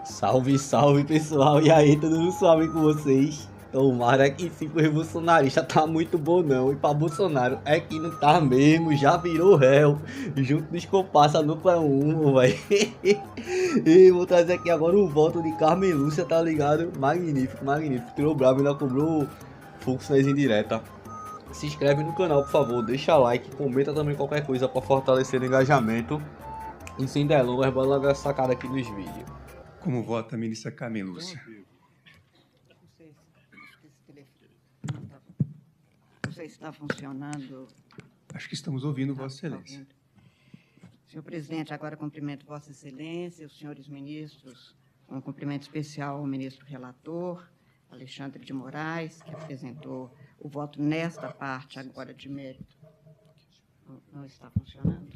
Salve, salve pessoal, e aí, tudo suave com vocês? Tomara que sim, porque o bolsonarista tá muito bom não, e pra Bolsonaro é que não tá mesmo, já virou réu, junto dos comparsas núcleo 1, velho. E vou trazer aqui agora o voto de Carmen Lúcia, tá ligado? Magnífico, magnífico, tirou bravo, ainda cobrou fluxo nas indireta. Se inscreve no canal, por favor, deixa like, comenta também qualquer coisa pra fortalecer o engajamento. E sem delongas, bora logo essa cara aqui nos vídeos. Como vota a ministra Carmen Lúcia? Não sei se esse telefone não sei se está funcionando. Acho que estamos ouvindo Tá, Vossa Excelência. ouvindo. Senhor presidente, agora cumprimento Vossa Excelência, os senhores ministros, um cumprimento especial ao ministro relator, Alexandre de Moraes, que apresentou o voto nesta parte agora de mérito. Não está funcionando?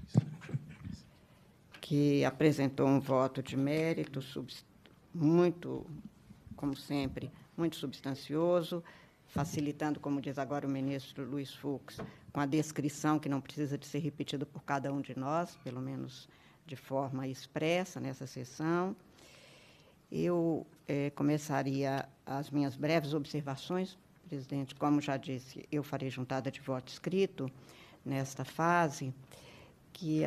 Que apresentou um voto de mérito muito, como sempre, muito substancioso, facilitando, como diz agora o ministro Luiz Fux, com a descrição que não precisa de ser repetida por cada um de nós, pelo menos de forma expressa nessa sessão. Eu começaria as minhas breves observações, presidente. Como já disse, eu farei juntada de voto escrito nesta fase, que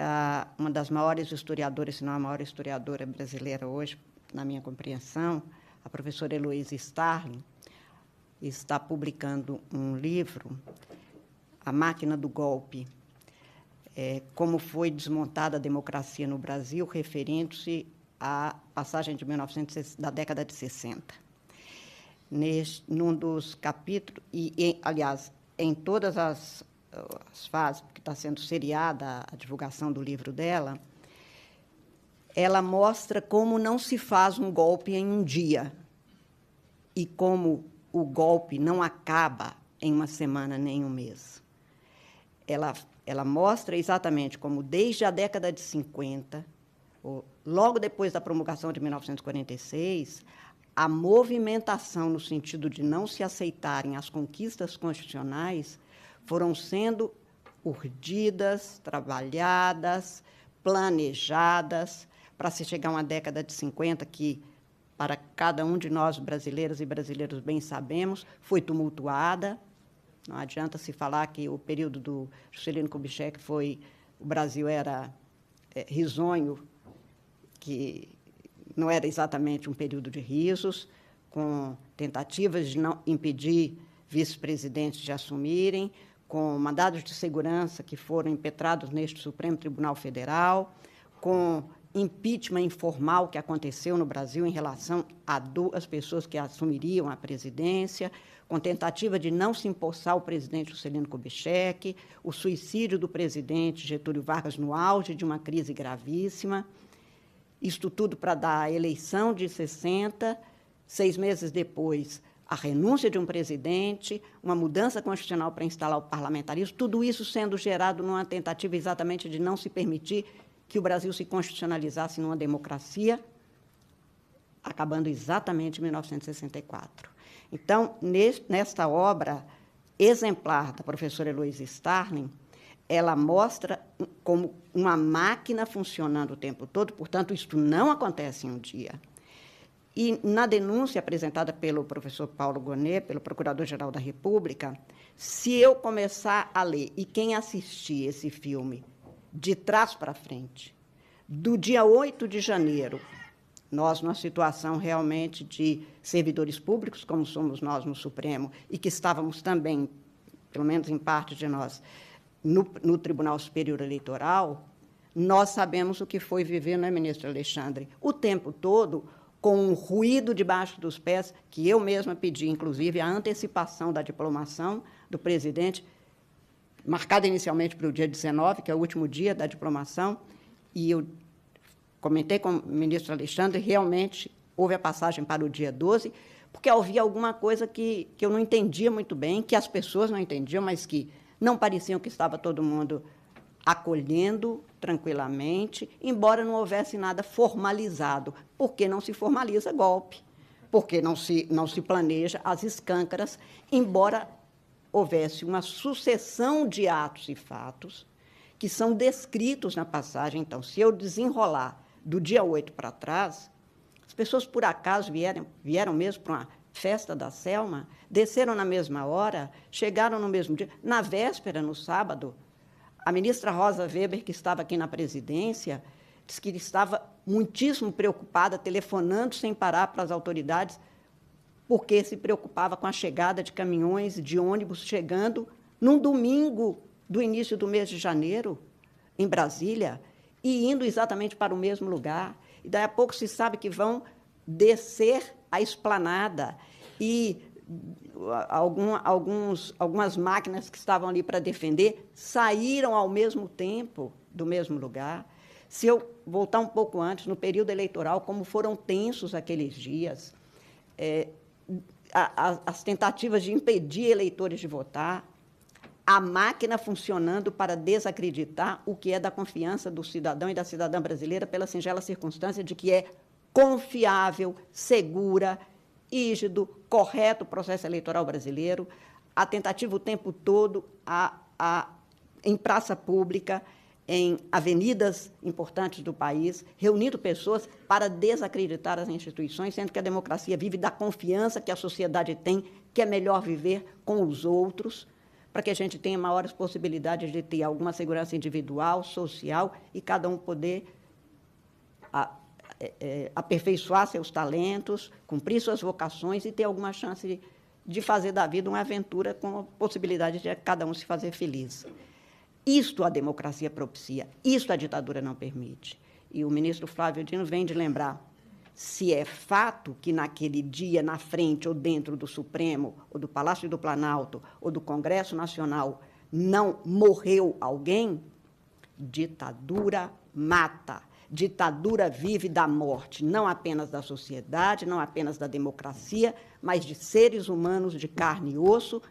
uma das maiores historiadoras, se não a maior historiadora brasileira hoje, na minha compreensão, a professora Heloísa Starling, está publicando um livro, A Máquina do Golpe, como foi desmontada a democracia no Brasil, referindo-se à passagem de 1900, da década de 60. Num dos capítulos, aliás, em todas as fases, porque está sendo seriada a divulgação do livro dela, ela mostra como não se faz um golpe em um dia e como o golpe não acaba em uma semana nem um mês. Ela mostra exatamente como, desde a década de 50, logo depois da promulgação de 1946, a movimentação no sentido de não se aceitarem as conquistas constitucionais foram sendo urdidas, trabalhadas, planejadas, para se chegar a uma década de 50 que, para cada um de nós, brasileiras e brasileiros, bem sabemos, foi tumultuada. Não adianta se falar que o período do Juscelino Kubitschek o Brasil era risonho, que não era exatamente um período de risos, com tentativas de não impedir vice-presidentes de assumirem, com mandados de segurança que foram impetrados neste Supremo Tribunal Federal, com impeachment informal que aconteceu no Brasil em relação a duas pessoas que assumiriam a presidência, com tentativa de não se empossar o presidente Juscelino Kubitschek, o suicídio do presidente Getúlio Vargas no auge de uma crise gravíssima. Isto tudo para dar a eleição de 60, 6 meses depois, a renúncia de um presidente, uma mudança constitucional para instalar o parlamentarismo, tudo isso sendo gerado numa tentativa exatamente de não se permitir que o Brasil se constitucionalizasse numa democracia, acabando exatamente em 1964. Então, nesta obra exemplar da professora Heloísa Starling, ela mostra como uma máquina funcionando o tempo todo, portanto, isto não acontece em um dia. E, na denúncia apresentada pelo professor Paulo Gonet, pelo Procurador-Geral da República, se eu começar a ler, e quem assistir esse filme de trás para frente, do dia 8 de janeiro, nós, numa situação realmente de servidores públicos, como somos nós no Supremo, e que estávamos também, pelo menos em parte de nós, no Tribunal Superior Eleitoral, nós sabemos o que foi viver, não é, ministro Alexandre? O tempo todo, com um ruído debaixo dos pés, que eu mesma pedi, inclusive, a antecipação da diplomação do presidente, marcada inicialmente para o dia 19, que é o último dia da diplomação, e eu comentei com o ministro Alexandre, realmente houve a passagem para o dia 12, porque havia alguma coisa que eu não entendia muito bem, que as pessoas não entendiam, mas que não pareciam que estava todo mundo acolhendo tranquilamente, embora não houvesse nada formalizado, porque não se formaliza golpe, porque não se planeja as escâncaras, embora houvesse uma sucessão de atos e fatos que são descritos na passagem. Então, se eu desenrolar do dia 8 para trás, pessoas, por acaso, vieram mesmo para uma festa da Selma, desceram na mesma hora, chegaram no mesmo dia. Na véspera, no sábado, a ministra Rosa Weber, que estava aqui na presidência, disse que estava muitíssimo preocupada, telefonando sem parar para as autoridades, porque se preocupava com a chegada de caminhões, de ônibus chegando num domingo do início do mês de janeiro, em Brasília, e indo exatamente para o mesmo lugar. E daí a pouco se sabe que vão descer a esplanada e algumas máquinas que estavam ali para defender saíram ao mesmo tempo do mesmo lugar. Se eu voltar um pouco antes, no período eleitoral, como foram tensos aqueles dias, as tentativas de impedir eleitores de votar, a máquina funcionando para desacreditar o que é da confiança do cidadão e da cidadã brasileira pela singela circunstância de que é confiável, segura, rígido, correto o processo eleitoral brasileiro, a tentativa o tempo todo em praça pública, em avenidas importantes do país, reunindo pessoas para desacreditar as instituições, sendo que a democracia vive da confiança que a sociedade tem, que é melhor viver com os outros, para que a gente tenha maiores possibilidades de ter alguma segurança individual, social, e cada um poder aperfeiçoar seus talentos, cumprir suas vocações e ter alguma chance de fazer da vida uma aventura com a possibilidade de cada um se fazer feliz. Isto a democracia propicia, isto a ditadura não permite. E o ministro Flávio Dino vem de lembrar, se é fato que naquele dia, na frente ou dentro do Supremo, ou do Palácio do Planalto, ou do Congresso Nacional, não morreu alguém, ditadura mata. Ditadura vive da morte, não apenas da sociedade, não apenas da democracia, mas de seres humanos de carne e osso,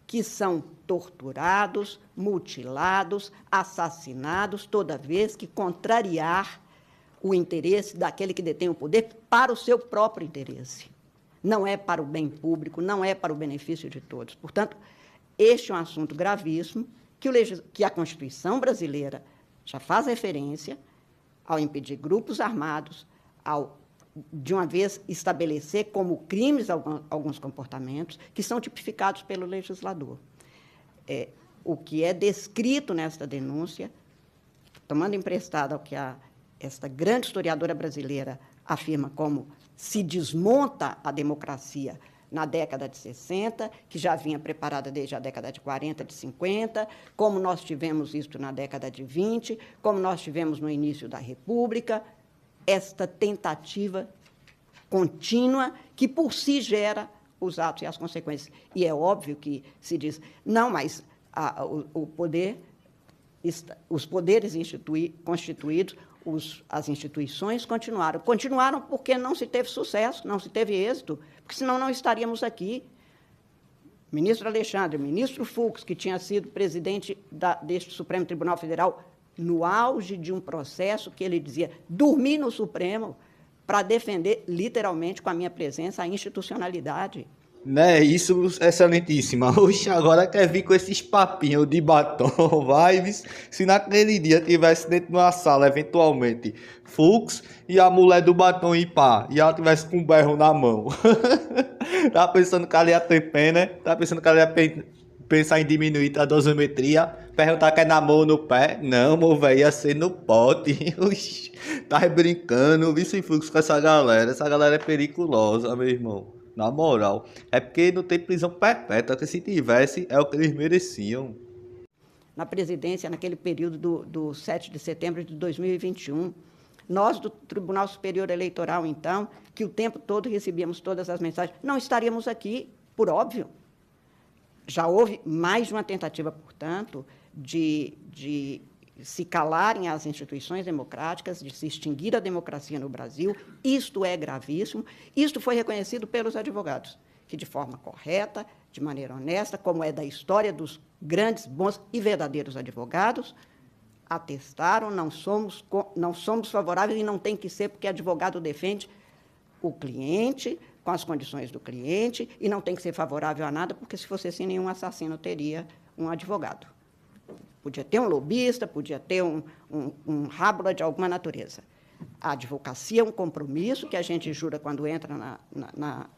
que são torturados, mutilados, assassinados, toda vez que contrariar o interesse daquele que detém o poder para o seu próprio interesse. Não é para o bem público, não é para o benefício de todos. Portanto, este é um assunto gravíssimo que a Constituição brasileira já faz referência ao impedir grupos armados, ao, de uma vez, estabelecer como crimes alguns comportamentos que são tipificados pelo legislador. O que é descrito nesta denúncia, tomando emprestado ao que esta grande historiadora brasileira afirma como se desmonta a democracia na década de 60, que já vinha preparada desde a década de 40, de 50, como nós tivemos isso na década de 20, como nós tivemos no início da República, esta tentativa contínua que, por si, gera os atos e as consequências. E é óbvio que se diz, não, mas os poderes constituídos, as instituições continuaram porque não se teve sucesso, não se teve êxito, porque senão não estaríamos aqui. Ministro Alexandre, ministro Fux, que tinha sido presidente deste Supremo Tribunal Federal, no auge de um processo que ele dizia, dormi no Supremo para defender, literalmente, com a minha presença, a institucionalidade. Né, isso, excelentíssima. Oxe, agora quer vir com esses papinhos de batom, vibes. Se naquele dia tivesse dentro de uma sala, eventualmente, Fux e a mulher do batom e pá, e ela tivesse com um berro na mão. Tá pensando que ela ia ter pena, né? Tá pensando que ela ia pensar em diminuir a dosimetria, perguntar que é na mão ou no pé? Não, meu velho, ia ser no pote. Oxe, tá brincando, vice Fux com essa galera é periculosa, meu irmão. Na moral, é porque não tem prisão perpétua, que se tivesse, é o que eles mereciam. Na presidência, naquele período do 7 de setembro de 2021, nós do Tribunal Superior Eleitoral, então, que o tempo todo recebíamos todas as mensagens, não estaríamos aqui, por óbvio. Já houve mais de uma tentativa, portanto, de se calarem as instituições democráticas, de se extinguir a democracia no Brasil. Isto é gravíssimo. Isto foi reconhecido pelos advogados, que, de forma correta, de maneira honesta, como é da história dos grandes, bons e verdadeiros advogados, atestaram, não somos favoráveis e não tem que ser, porque advogado defende o cliente, com as condições do cliente, e não tem que ser favorável a nada, porque, se fosse assim, nenhum assassino teria um advogado. Podia ter um lobista, podia ter um rábula de alguma natureza. A advocacia é um compromisso que a gente jura quando entra na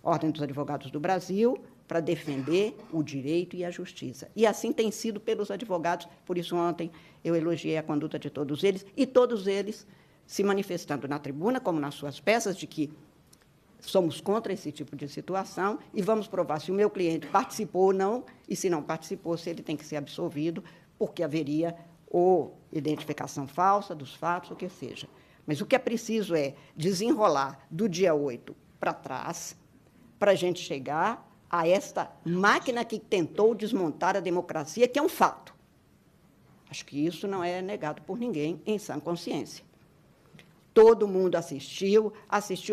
Ordem dos Advogados do Brasil, para defender o direito e a justiça. E assim tem sido pelos advogados, por isso ontem eu elogiei a conduta de todos eles, e todos eles se manifestando na tribuna, como nas suas peças, de que somos contra esse tipo de situação e vamos provar se o meu cliente participou ou não, e se não participou, se ele tem que ser absolvido, porque haveria ou identificação falsa dos fatos, o que seja. Mas o que é preciso é desenrolar do dia 8 para trás, para a gente chegar a esta máquina que tentou desmontar a democracia, que é um fato. Acho que isso não é negado por ninguém em sã consciência. Todo mundo assistiu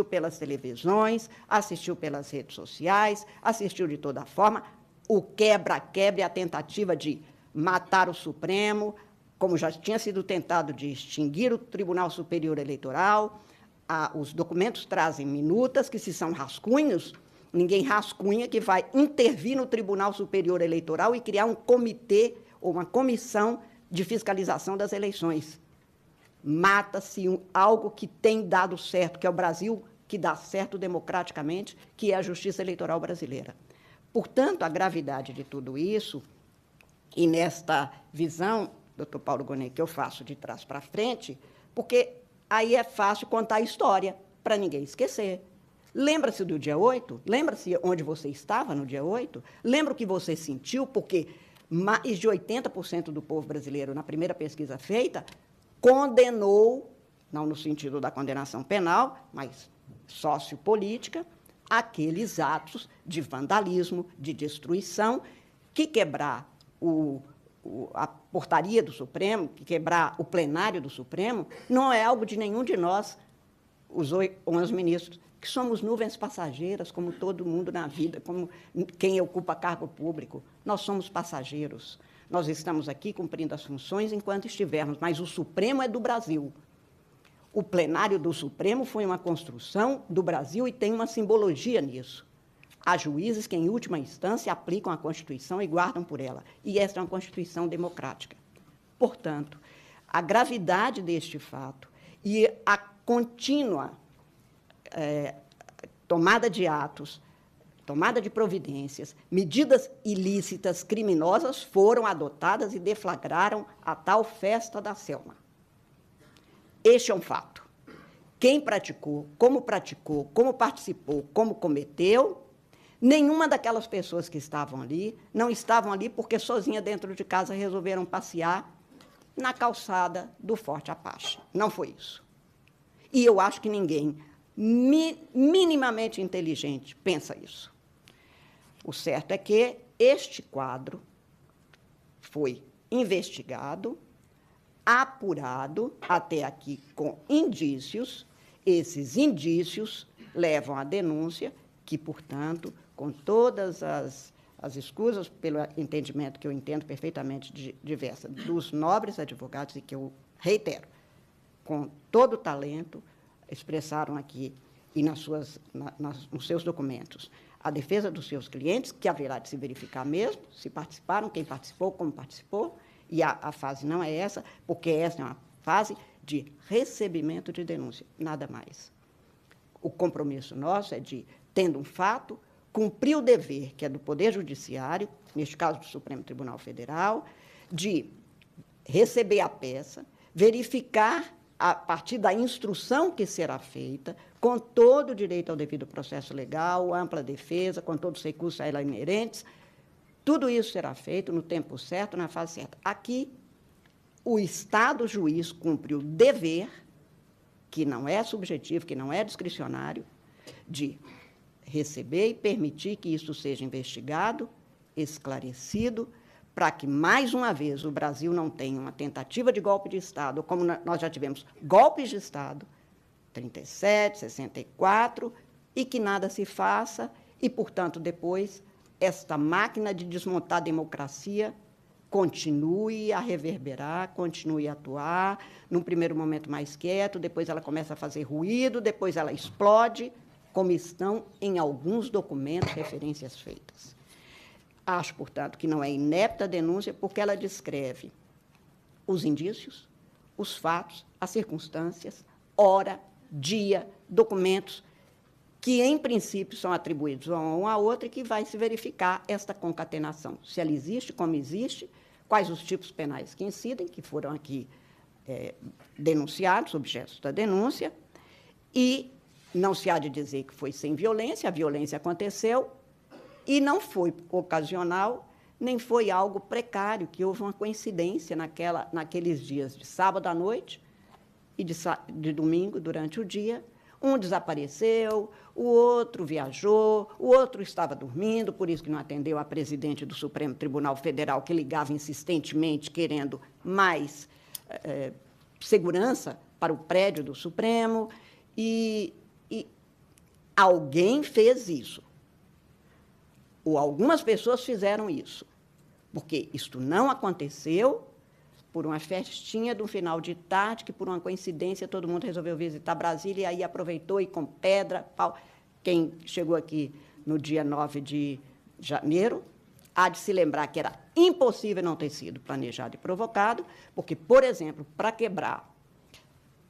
pelas televisões, assistiu pelas redes sociais, assistiu de toda forma. O quebra-quebra e a tentativa de matar o Supremo, como já tinha sido tentado de extinguir o Tribunal Superior Eleitoral. Os documentos trazem minutas, que se são rascunhos, ninguém rascunha que vai intervir no Tribunal Superior Eleitoral e criar um comitê ou uma comissão de fiscalização das eleições. Mata-se algo que tem dado certo, que é o Brasil que dá certo democraticamente, que é a justiça eleitoral brasileira. Portanto, a gravidade de tudo isso, e nesta visão, doutor Paulo Gonet, que eu faço de trás para frente, porque aí é fácil contar a história, para ninguém esquecer. Lembra-se do dia 8? Lembra-se onde você estava no dia 8? Lembra o que você sentiu? Porque mais de 80% do povo brasileiro, na primeira pesquisa feita, condenou, não no sentido da condenação penal, mas sociopolítica, aqueles atos de vandalismo, de destruição, que quebrar a portaria do Supremo, que quebrar o plenário do Supremo, não é algo de nenhum de nós, os 11 ministros, que somos nuvens passageiras, como todo mundo na vida, como quem ocupa cargo público. Nós somos passageiros. Nós estamos aqui cumprindo as funções enquanto estivermos, mas o Supremo é do Brasil. O plenário do Supremo foi uma construção do Brasil e tem uma simbologia nisso. Há juízes que, em última instância, aplicam a Constituição e guardam por ela. E esta é uma Constituição democrática. Portanto, a gravidade deste fato e a contínua tomada de atos, tomada de providências, medidas ilícitas, criminosas, foram adotadas e deflagraram a tal festa da Selma. Este é um fato. Quem praticou, como participou, como cometeu, nenhuma daquelas pessoas que estavam ali, não estavam ali porque sozinha dentro de casa resolveram passear na calçada do Forte Apache. Não foi isso. E eu acho que ninguém minimamente inteligente pensa isso. O certo é que este quadro foi investigado, apurado até aqui com indícios. Esses indícios levam à denúncia que, portanto, com todas as escusas pelo entendimento que eu entendo perfeitamente diversa dos nobres advogados e que eu reitero, com todo o talento, expressaram aqui e nos seus documentos a defesa dos seus clientes, que haverá de se verificar mesmo, se participaram, quem participou, como participou, e a fase não é essa, porque essa é uma fase de recebimento de denúncia, nada mais. O compromisso nosso é de, tendo um fato, cumprir o dever, que é do Poder Judiciário, neste caso do Supremo Tribunal Federal, de receber a peça, verificar a partir da instrução que será feita, com todo o direito ao devido processo legal, ampla defesa, com todos os recursos a ela inerentes, tudo isso será feito no tempo certo, na fase certa. Aqui, o Estado juiz cumpre o dever, que não é subjetivo, que não é discricionário, de receber e permitir que isso seja investigado, esclarecido, para que, mais uma vez, o Brasil não tenha uma tentativa de golpe de Estado, como nós já tivemos golpes de Estado, 37, 64, e que nada se faça, e, portanto, depois, esta máquina de desmontar a democracia continue a reverberar, continue a atuar, num primeiro momento mais quieto, depois ela começa a fazer ruído, depois ela explode, como estão em alguns documentos, referências feitas. Acho, portanto, que não é inepta a denúncia, porque ela descreve os indícios, os fatos, as circunstâncias, hora, dia, documentos que, em princípio, são atribuídos a um a outro e que vai se verificar esta concatenação. Se ela existe, como existe, quais os tipos penais que incidem, que foram aqui denunciados, objetos da denúncia, e não se há de dizer que foi sem violência, a violência aconteceu, e não foi ocasional, nem foi algo precário, que houve uma coincidência naqueles dias de sábado à noite e de domingo, durante o dia. Um desapareceu, o outro viajou, o outro estava dormindo, por isso que não atendeu a presidente do Supremo Tribunal Federal, que ligava insistentemente, querendo mais segurança para o prédio do Supremo, e alguém fez isso. Ou algumas pessoas fizeram isso, porque isto não aconteceu por uma festinha do final de tarde, que, por uma coincidência, todo mundo resolveu visitar Brasília, e aí aproveitou e com pedra, pau. Quem chegou aqui no dia 9 de janeiro há de se lembrar que era impossível não ter sido planejado e provocado, porque, por exemplo, para quebrar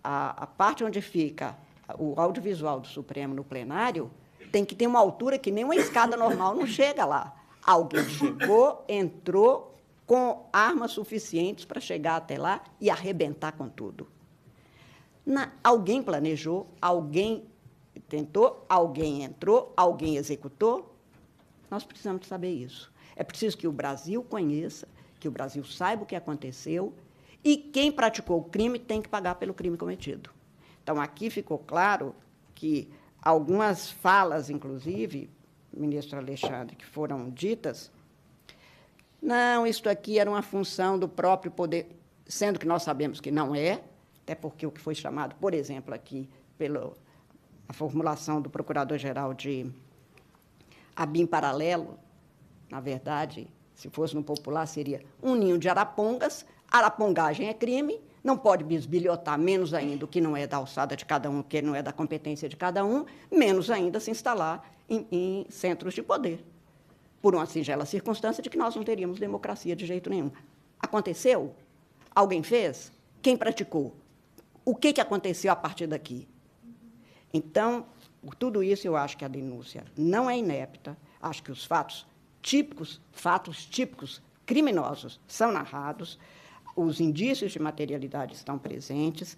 a parte onde fica o audiovisual do Supremo no plenário, tem que ter uma altura que nem uma escada normal não chega lá. Alguém chegou, entrou com armas suficientes para chegar até lá e arrebentar com tudo. Alguém planejou, alguém tentou, alguém entrou, alguém executou. Nós precisamos saber isso. É preciso que o Brasil conheça, que o Brasil saiba o que aconteceu, e quem praticou o crime tem que pagar pelo crime cometido. Então, aqui ficou claro que algumas falas, inclusive, ministro Alexandre, que foram ditas, não, isto aqui era uma função do próprio poder, sendo que nós sabemos que não é, até porque o que foi chamado, por exemplo, aqui, pela a formulação do Procurador-Geral de ABIN paralelo, na verdade, se fosse no popular, seria um ninho de arapongas. Arapongagem é crime, não pode bisbilhotar, menos ainda o que não é da alçada de cada um, o que não é da competência de cada um, menos ainda se instalar em centros de poder, por uma singela circunstância de que nós não teríamos democracia de jeito nenhum. Aconteceu? Alguém fez? Quem praticou? O que aconteceu a partir daqui? Então, por tudo isso, eu acho que a denúncia não é inepta, acho que os fatos típicos criminosos são narrados, os indícios de materialidade estão presentes,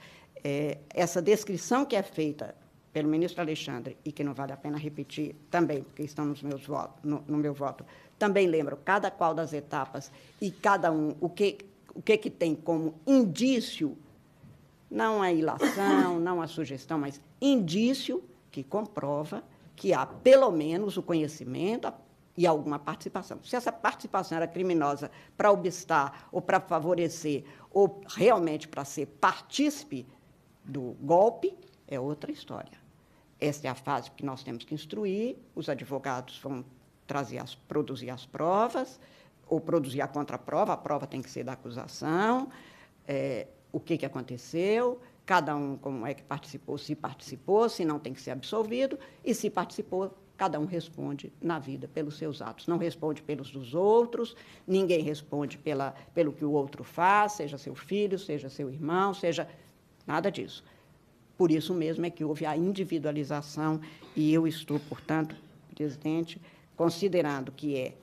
essa descrição que é feita pelo ministro Alexandre, e que não vale a pena repetir também, porque estão no meu voto, também lembro cada qual das etapas e cada um, o que tem como indício, não a ilação, não a sugestão, mas indício que comprova que há, pelo menos, o conhecimento e alguma participação. Se essa participação era criminosa para obstar ou para favorecer ou realmente para ser partícipe do golpe, é outra história. Esta é a fase que nós temos que instruir, os advogados vão produzir as provas, ou produzir a contraprova, a prova tem que ser da acusação, o que aconteceu, cada um como é que participou, se não tem que ser absolvido, e se participou, cada um responde na vida pelos seus atos, não responde pelos dos outros, ninguém responde pelo que o outro faz, seja seu filho, seja seu irmão, seja nada disso. Por isso mesmo é que houve a individualização, e eu estou, portanto, presidente, considerando que é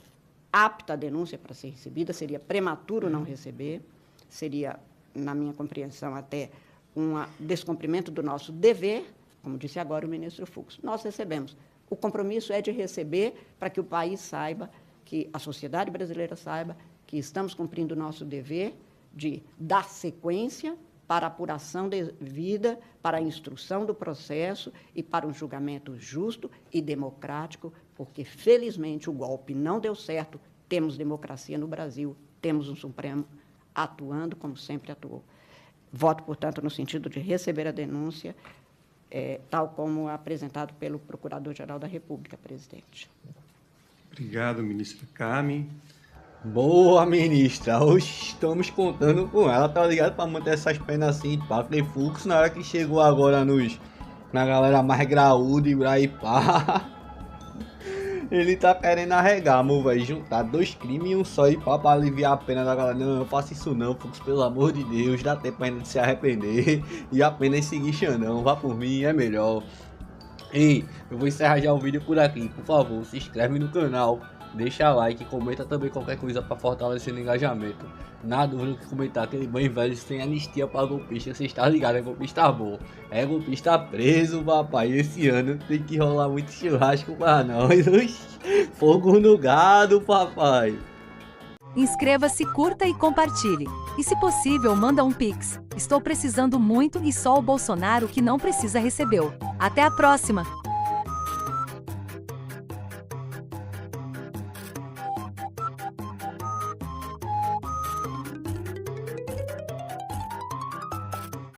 apta a denúncia para ser recebida, seria prematuro não receber, seria, na minha compreensão, até um descumprimento do nosso dever, como disse agora o ministro Fux. Nós recebemos. O compromisso é de receber para que o país saiba, que a sociedade brasileira saiba que estamos cumprindo o nosso dever de dar sequência para a apuração devida, para a instrução do processo e para um julgamento justo e democrático, porque, felizmente, o golpe não deu certo, temos democracia no Brasil, temos um Supremo atuando como sempre atuou. Voto, portanto, no sentido de receber a denúncia, tal como apresentado pelo Procurador-Geral da República, presidente. Obrigado, ministra Carmen. Boa, ministra. Hoje estamos contando com ela, tá ligado? Para manter essas penas assim, pá. Falei, Fux, na hora que chegou agora na galera mais graúda e pá. Ele tá querendo arregar, amor, velho. Juntar 2 crimes em um só e pra aliviar a pena da galera. Não, eu faço isso não, Fux, pelo amor de Deus. Dá tempo ainda de se arrepender. E apenas seguir Xandão. Vá por mim, é melhor. Ei, eu vou encerrar já o vídeo por aqui. Por favor, se inscreve no canal. Deixa like, comenta também qualquer coisa pra fortalecer o engajamento. Na dúvida que comentar aquele banho velho sem anistia pra golpista, você está ligado, é golpista bom. É golpista preso, papai. Esse ano tem que rolar muito churrasco pra nós. Fogo no gado, papai. Inscreva-se, curta e compartilhe. E se possível, manda um Pix. Estou precisando muito e só o Bolsonaro que não precisa recebeu. Até a próxima!